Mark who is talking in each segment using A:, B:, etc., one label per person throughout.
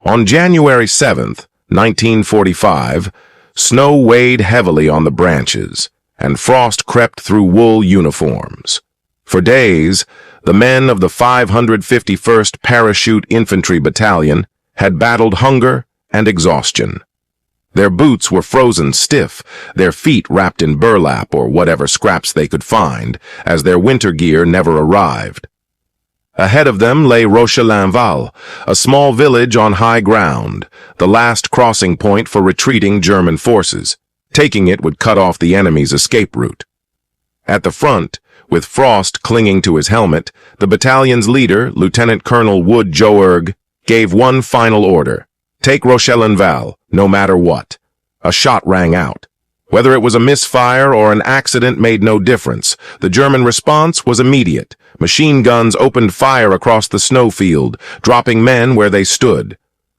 A: On January 7th, 1945, snow weighed heavily on the branches, and frost crept through wool uniforms. For days, the men of the 551st Parachute Infantry Battalion had battled hunger and exhaustion. Their boots were frozen stiff, their feet wrapped in burlap or whatever scraps they could find, as their winter gear never arrived. Ahead of them lay Rochelinval, a small village on high ground, the last crossing point for retreating German forces. Taking it would cut off the enemy's escape route. At the front, with frost clinging to his helmet, the battalion's leader, Lieutenant Colonel Wood Joerg, gave one final order: take Rochelinval, no matter what. A shot rang out. Whether it was a misfire or an accident made no difference. The German response was immediate. Machine guns opened fire across the snowfield, dropping men where they stood.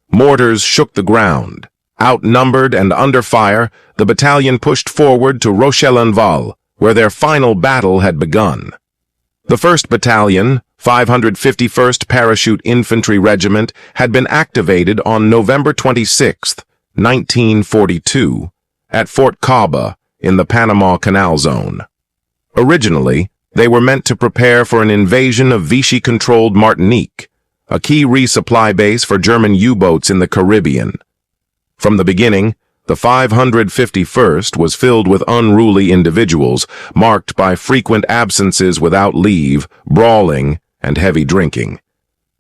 A: Mortars shook the ground. Outnumbered and under fire, the battalion pushed forward to Rochelinval, where their final battle had begun. The 1st Battalion, 551st Parachute Infantry Regiment, had been activated on November 26, 1942, at Fort Caba in the Panama Canal Zone. Originally, they were meant to prepare for an invasion of Vichy-controlled Martinique, a key resupply base for German U-boats in the Caribbean. From the beginning, the 551st was filled with unruly individuals, marked by frequent absences without leave, brawling, and heavy drinking.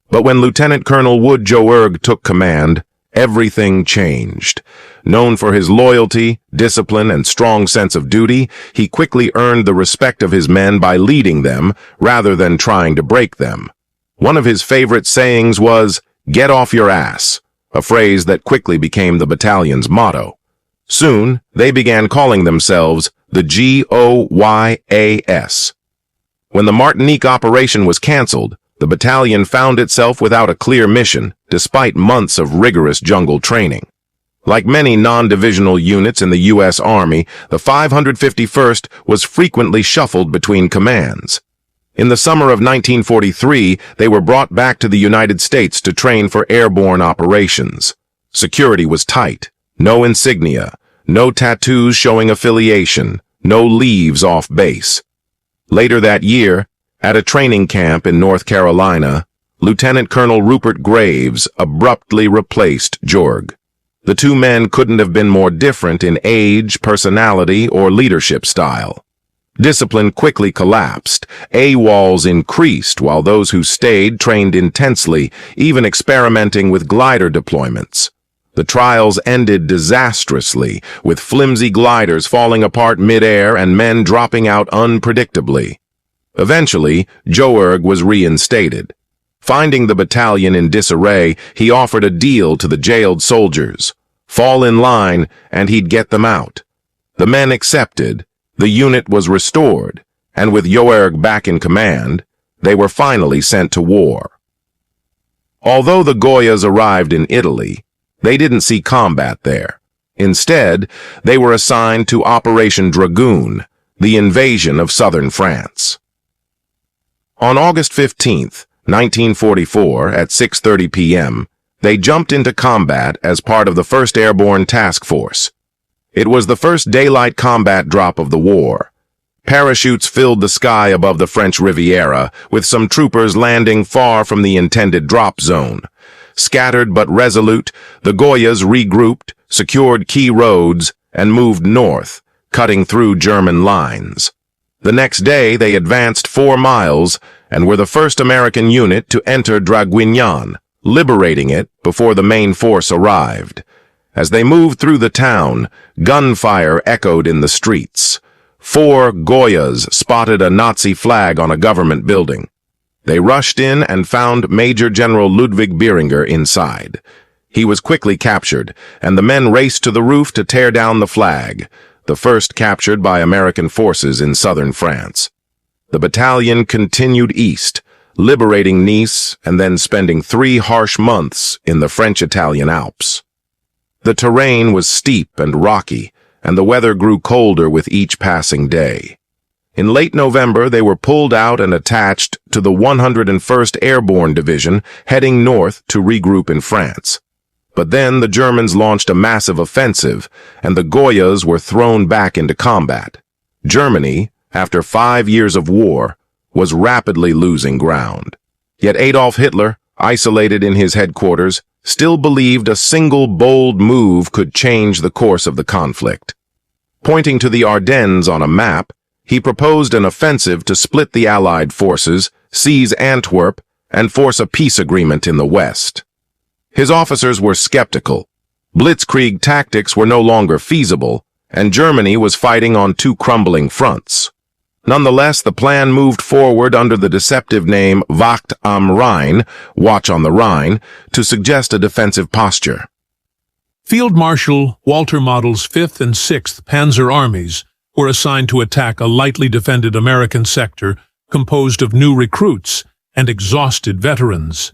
A: But when Lieutenant Colonel Wood Joerg took command, everything changed. Known for his loyalty, discipline, and strong sense of duty, he quickly earned the respect of his men by leading them rather than trying to break them. One of his favorite sayings was, "Get off your ass," a phrase that quickly became the battalion's motto. Soon, they began calling themselves the GOYAS. When the Martinique operation was canceled, the battalion found itself without a clear mission, despite months of rigorous jungle training. Like many non-divisional units in the U.S. Army, the 551st was frequently shuffled between commands. In the summer of 1943, they were brought back to the United States to train for airborne operations. Security was tight. No insignia, no tattoos showing affiliation, no leaves off base. Later that year, at a training camp in North Carolina, Lieutenant Colonel Rupert Graves abruptly replaced Joerg. The two men couldn't have been more different in age, personality, or leadership style. Discipline quickly collapsed. AWOLs increased while those who stayed trained intensely, even experimenting with glider deployments. The trials ended disastrously, with flimsy gliders falling apart mid-air and men dropping out unpredictably. Eventually, Joerg was reinstated. Finding the battalion in disarray, he offered a deal to the jailed soldiers. Fall in line, and he'd get them out. The men accepted, the unit was restored, and with Joerg back in command, they were finally sent to war. Although the GOYAs arrived in Italy, they didn't see combat there. Instead, they were assigned to Operation Dragoon, the invasion of southern France. On August 15th, 1944, at 6:30 p.m., they jumped into combat as part of the 1st Airborne Task Force. It was the first daylight combat drop of the war. Parachutes filled the sky above the French Riviera, with some troopers landing far from the intended drop zone. Scattered but resolute, the GOYAs regrouped, secured key roads, and moved north, cutting through German lines. The next day, they advanced 4 miles and were the first American unit to enter Draguignan, liberating it before the main force arrived. As they moved through the town, gunfire echoed in the streets. 4 GOYAs spotted a Nazi flag on a government building. They rushed in and found Major General Ludwig Beeringer inside. He was quickly captured, and the men raced to the roof to tear down the flag, the first captured by American forces in southern France. The battalion continued east, liberating Nice and then spending 3 harsh months in the French-Italian Alps. The terrain was steep and rocky, and the weather grew colder with each passing day. In late November, they were pulled out and attached to the 101st Airborne Division, heading north to regroup in France. But then the Germans launched a massive offensive, and the GOYAs were thrown back into combat. Germany, after 5 years of war, was rapidly losing ground. Yet Adolf Hitler, isolated in his headquarters, still believed a single bold move could change the course of the conflict. Pointing to the Ardennes on a map, he proposed an offensive to split the Allied forces, seize Antwerp, and force a peace agreement in the West. His officers were skeptical. Blitzkrieg tactics were no longer feasible, and Germany was fighting on two crumbling fronts. Nonetheless, the plan moved forward under the deceptive name Wacht am Rhein, Watch on the Rhine, to suggest a defensive posture.
B: Field Marshal Walter Model's 5th and 6th Panzer Armies were assigned to attack a lightly defended American sector composed of new recruits and exhausted veterans.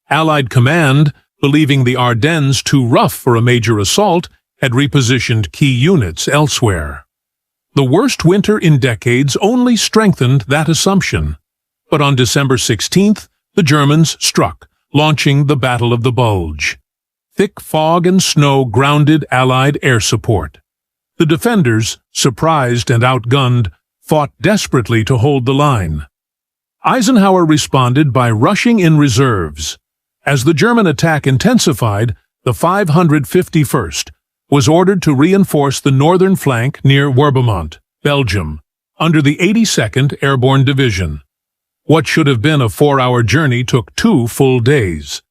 B: Allied command, believing the Ardennes too rough for a major assault, had repositioned key units elsewhere. The worst winter in decades only strengthened that assumption. But on December 16th, the Germans struck, launching the Battle of the Bulge. Thick fog and snow grounded Allied air support. The defenders, surprised and outgunned, fought desperately to hold the line. Eisenhower responded by rushing in reserves. As the German attack intensified, the 551st was ordered to reinforce the northern flank near Werbemont, Belgium, under the 82nd Airborne Division. What should have been a 4-hour journey took 2 full days.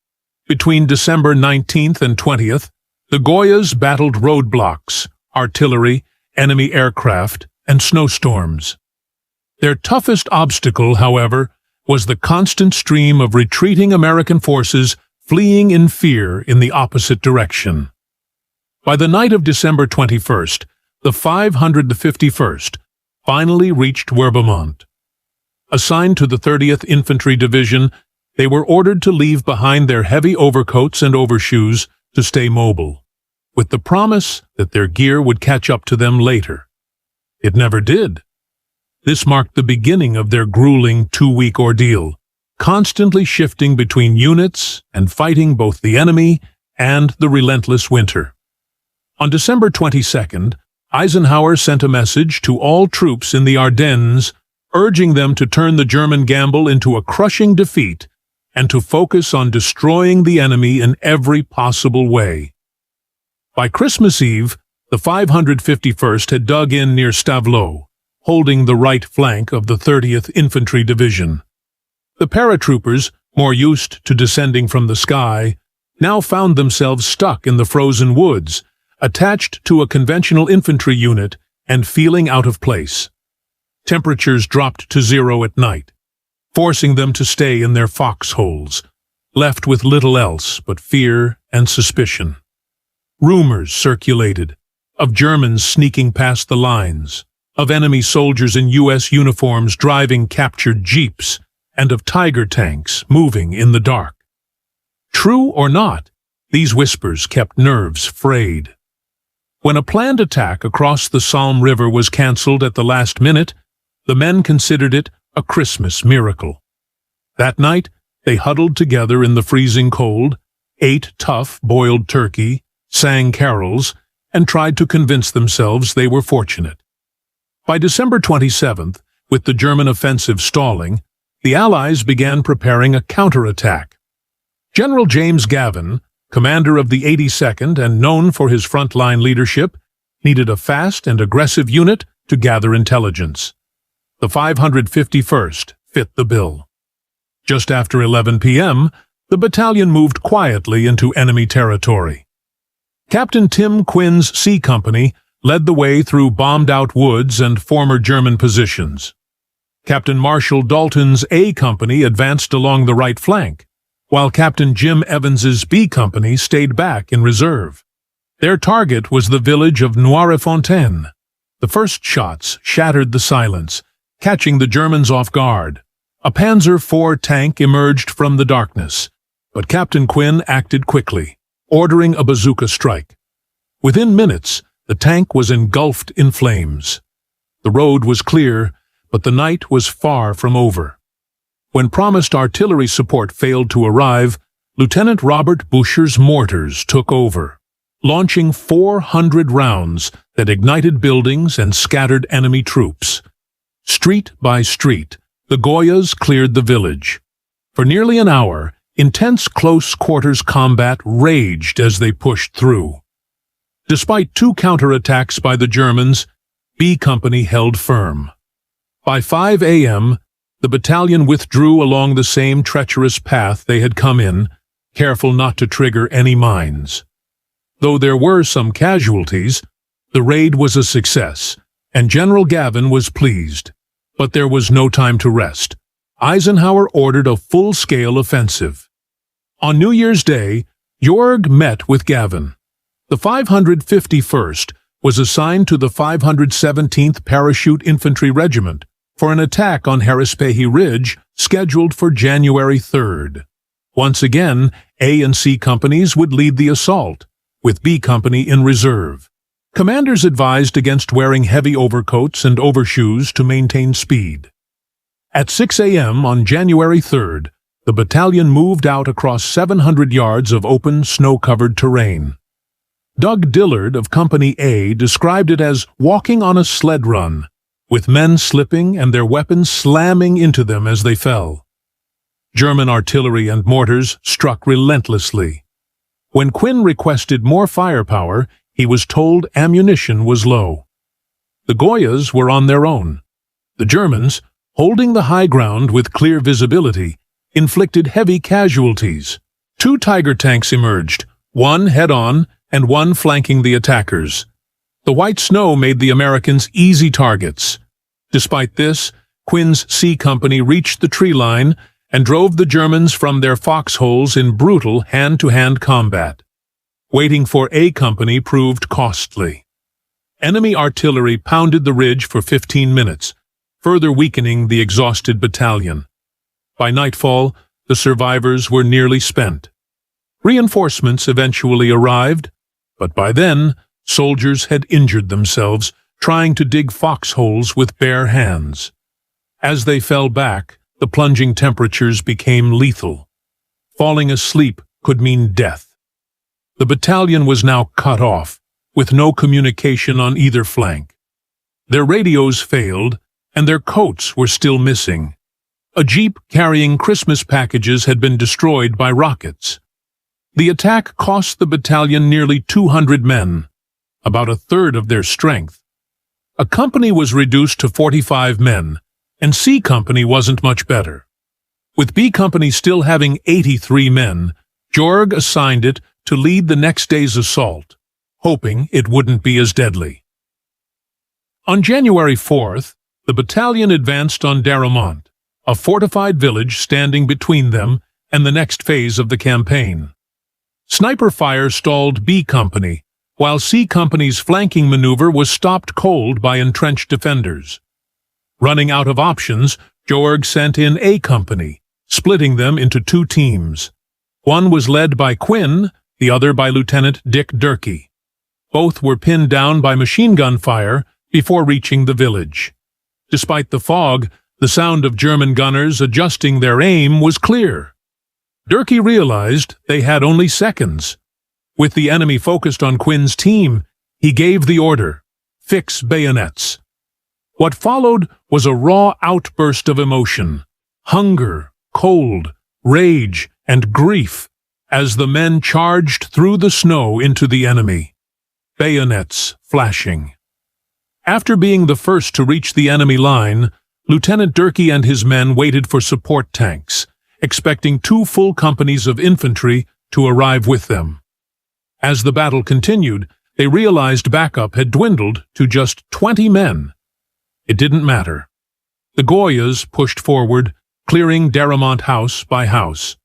B: Between December 19th and 20th, the GOYAs battled roadblocks, artillery, enemy aircraft, and snowstorms. Their toughest obstacle, however, was the constant stream of retreating American forces fleeing in fear in the opposite direction. By the night of December 21st, the 551st finally reached Werbemont. Assigned to the 30th Infantry Division, they were ordered to leave behind their heavy overcoats and overshoes to stay mobile, with the promise that their gear would catch up to them later. It never did. This marked the beginning of their grueling 2-week ordeal, constantly shifting between units and fighting both the enemy and the relentless winter. On December 22nd, Eisenhower sent a message to all troops in the Ardennes, urging them to turn the German gamble into a crushing defeat and to focus on destroying the enemy in every possible way. By Christmas Eve, the 551st had dug in near Stavelot, holding the right flank of the 30th Infantry Division. The paratroopers, more used to descending from the sky, now found themselves stuck in the frozen woods, attached to a conventional infantry unit and feeling out of place. Temperatures dropped to 0 at night, forcing them to stay in their foxholes, left with little else but fear and suspicion. Rumors circulated of Germans sneaking past the lines, of enemy soldiers in U.S. uniforms driving captured jeeps, and of Tiger tanks moving in the dark. True or not, these whispers kept nerves frayed. When a planned attack across the Salm River was cancelled at the last minute, the men considered it a Christmas miracle. That night, they huddled together in the freezing cold, ate tough boiled turkey, sang carols, and tried to convince themselves they were fortunate. By December 27th, with the German offensive stalling, the Allies began preparing a counterattack. General James Gavin, commander of the 82nd and known for his frontline leadership, needed a fast and aggressive unit to gather intelligence. The 551st fit the bill. Just after 11 p.m., the battalion moved quietly into enemy territory. Captain Tim Quinn's C Company led the way through bombed-out woods and former German positions. Captain Marshal Dalton's A Company advanced along the right flank, while Captain Jim Evans's B Company stayed back in reserve. Their target was the village of Noirefontaine. The first shots shattered the silence, catching the Germans off guard. A Panzer IV tank emerged from the darkness, but Captain Quinn acted quickly, ordering a bazooka strike. Within minutes, the tank was engulfed in flames. The road was clear, but the night was far from over. When promised artillery support failed to arrive, Lieutenant Robert Boucher's mortars took over, launching 400 rounds that ignited buildings and scattered enemy troops. Street by street, the GOYAs cleared the village. For nearly an hour, intense close-quarters combat raged as they pushed through. Despite 2 counterattacks by the Germans, B Company held firm. By 5 a.m., the battalion withdrew along the same treacherous path they had come in, careful not to trigger any mines. Though there were some casualties, the raid was a success, and General Gavin was pleased. But there was no time to rest. Eisenhower ordered a full-scale offensive. On New Year's Day, Jorg met with Gavin. The 551st was assigned to the 517th Parachute Infantry Regiment for an attack on Harrispehi Ridge scheduled for January 3rd. Once again, A and C companies would lead the assault, with B Company in reserve. Commanders advised against wearing heavy overcoats and overshoes to maintain speed. At 6 a.m. on January 3rd, the battalion moved out across 700 yards of open, snow-covered terrain. Doug Dillard of Company A described it as walking on a sled run, with men slipping and their weapons slamming into them as they fell. German artillery and mortars struck relentlessly. When Quinn requested more firepower, he was told ammunition was low. The GOYAs were on their own. The Germans, holding the high ground with clear visibility, inflicted heavy casualties. 2 Tiger tanks emerged, one head-on and one flanking the attackers. The white snow made the Americans easy targets. Despite this, Quinn's C Company reached the tree line and drove the Germans from their foxholes in brutal hand-to-hand combat. Waiting for A Company proved costly. Enemy artillery pounded the ridge for 15 minutes, further weakening the exhausted battalion. By nightfall, the survivors were nearly spent. Reinforcements eventually arrived, but by then, soldiers had injured themselves trying to dig foxholes with bare hands. As they fell back, the plunging temperatures became lethal. Falling asleep could mean death. The battalion was now cut off, with no communication on either flank. Their radios failed, and their coats were still missing. A jeep carrying Christmas packages had been destroyed by rockets. The attack cost the battalion nearly 200 men, about a third of their strength. A company was reduced to 45 men, and C Company wasn't much better. With B Company still having 83 men, Jorg assigned it to lead the next day's assault, hoping it wouldn't be as deadly. On January 4th, the battalion advanced on Darremont, a fortified village standing between them and the next phase of the campaign. Sniper fire stalled B Company, while C Company's flanking maneuver was stopped cold by entrenched defenders. Running out of options, Jorg sent in A Company, splitting them into 2 teams. One was led by Quinn, the other by Lieutenant Dick Durkee. Both were pinned down by machine gun fire before reaching the village. Despite the fog, the sound of German gunners adjusting their aim was clear. Durkee realized they had only seconds. With the enemy focused on Quinn's team, he gave the order, "Fix bayonets." What followed was a raw outburst of emotion, hunger, cold, rage, and grief, as the men charged through the snow into the enemy, bayonets flashing. After being the first to reach the enemy line, Lieutenant Durkee and his men waited for support tanks, expecting 2 full companies of infantry to arrive with them. As the battle continued, they realized backup had dwindled to just 20 men. It didn't matter. The GOYAs pushed forward, clearing Darremont house by house.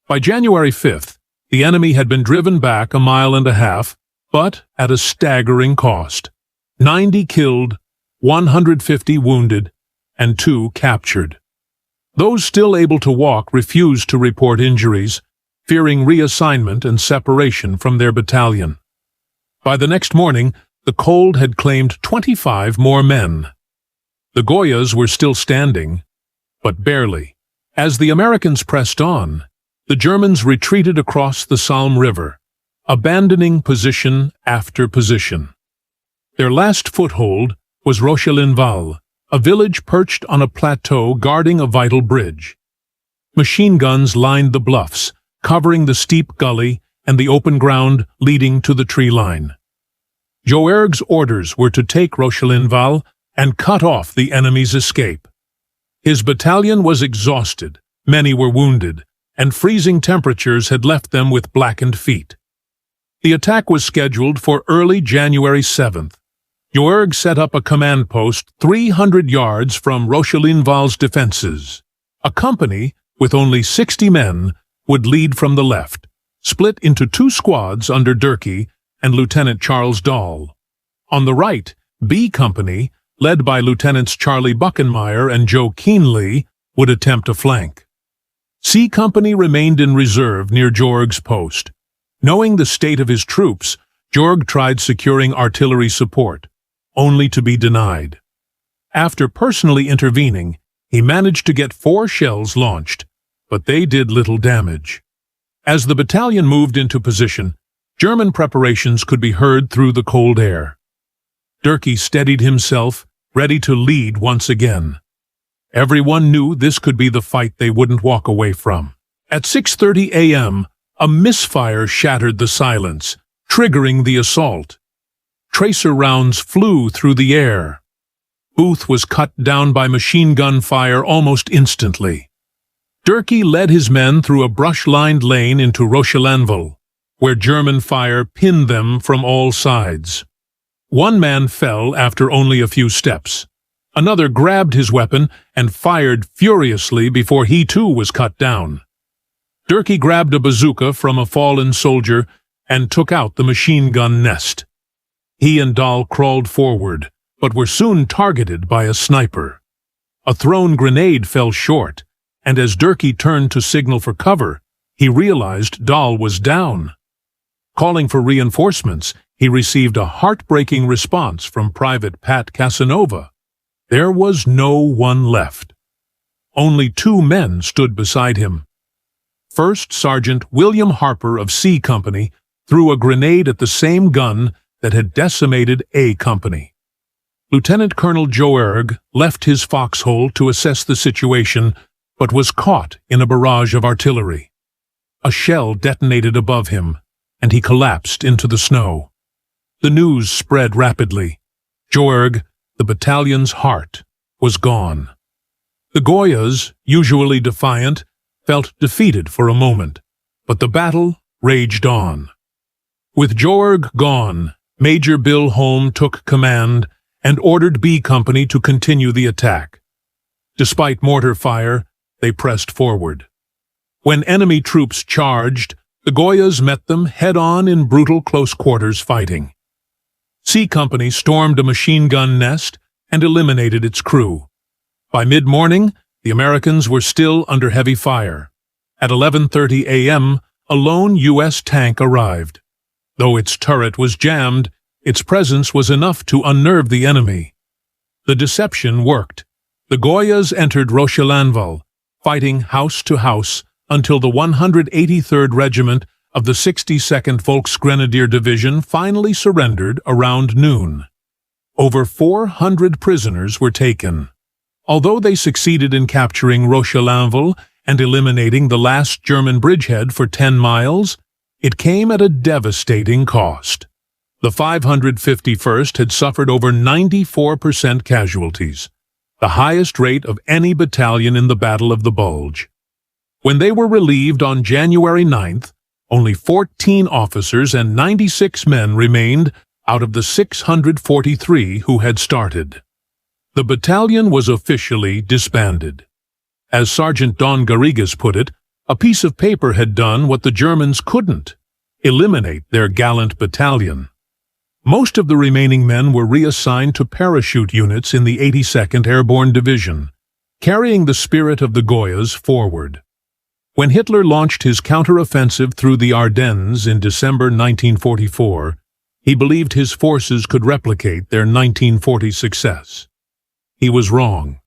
B: By January 5th, the enemy had been driven back 1.5 miles, but at a staggering cost. 90 killed, 150 wounded, and 2 captured. Those still able to walk refused to report injuries, fearing reassignment and separation from their battalion. By the next morning, the cold had claimed 25 more men. The GOYAs were still standing, but barely. As the Americans pressed on, the Germans retreated across the Salm River, abandoning position after position. Their last foothold was Rochelinval, a village perched on a plateau guarding a vital bridge. Machine guns lined the bluffs, covering the steep gully and the open ground leading to the tree line. Joerg's orders were to take Rochelinval and cut off the enemy's escape. His battalion was exhausted, many were wounded, and freezing temperatures had left them with blackened feet. The attack was scheduled for early January 7th. Joerg set up a command post 300 yards from Rochelinval's defenses. A company, with only 60 men, would lead from the left, split into 2 squads under Durkee and Lieutenant Charles Dahl. On the right, B Company, led by Lieutenants Charlie Buckenmeyer and Joe Keenley, would attempt a flank. C Company remained in reserve near Joerg's post. Knowing the state of his troops, Joerg tried securing artillery support, only to be denied. After personally intervening, he managed to get 4 shells launched, but they did little damage. As the battalion moved into position, German preparations could be heard through the cold air. Durkee steadied himself, ready to lead once again. Everyone knew this could be the fight they wouldn't walk away from. At 6:30 a.m., a misfire shattered the silence, triggering the assault. Tracer rounds flew through the air. Booth was cut down by machine gun fire almost instantly. Durkee led his men through a brush-lined lane into Rochelinval, where German fire pinned them from all sides. One man fell after only a few steps. Another grabbed his weapon and fired furiously before he too was cut down. Durkee grabbed a bazooka from a fallen soldier and took out the machine gun nest. He and Dahl crawled forward, but were soon targeted by a sniper. A thrown grenade fell short, and as Durkee turned to signal for cover, he realized Dahl was down. Calling for reinforcements, he received a heartbreaking response from Private Pat Casanova. There was no one left. Only 2 men stood beside him. First Sergeant William Harper of C Company threw a grenade at the same gun that had decimated A Company. Lieutenant Colonel Joerg left his foxhole to assess the situation, but was caught in a barrage of artillery. A shell detonated above him, and he collapsed into the snow. The news spread rapidly. Joerg, the battalion's heart, was gone. The GOYAs, usually defiant, felt defeated for a moment, but the battle raged on. With Joerg gone, Major Bill Holm took command and ordered B Company to continue the attack. Despite mortar fire, they pressed forward. When enemy troops charged, the GOYAs met them head-on in brutal close-quarters fighting. C Company stormed a machine gun nest and eliminated its crew. By mid-morning, the Americans were still under heavy fire. At 11:30 a.m., a lone U.S. tank arrived. Though its turret was jammed, its presence was enough to unnerve the enemy. The deception worked. The GOYAs entered Rochelinval, fighting house to house until the 183rd Regiment of the 62nd Volksgrenadier Division finally surrendered around noon. Over 400 prisoners were taken. Although they succeeded in capturing Rochelinval and eliminating the last German bridgehead for 10 miles, it came at a devastating cost. The 551st had suffered over 94% casualties, the highest rate of any battalion in the Battle of the Bulge. When they were relieved on January 9th, only 14 officers and 96 men remained out of the 643 who had started. The battalion was officially disbanded. As Sergeant Don Garrigas put it, a piece of paper had done what the Germans couldn't: eliminate their gallant battalion. Most of the remaining men were reassigned to parachute units in the 82nd Airborne Division, carrying the spirit of the GOYAs forward. When Hitler launched his counteroffensive through the Ardennes in December 1944, he believed his forces could replicate their 1940 success. He was wrong.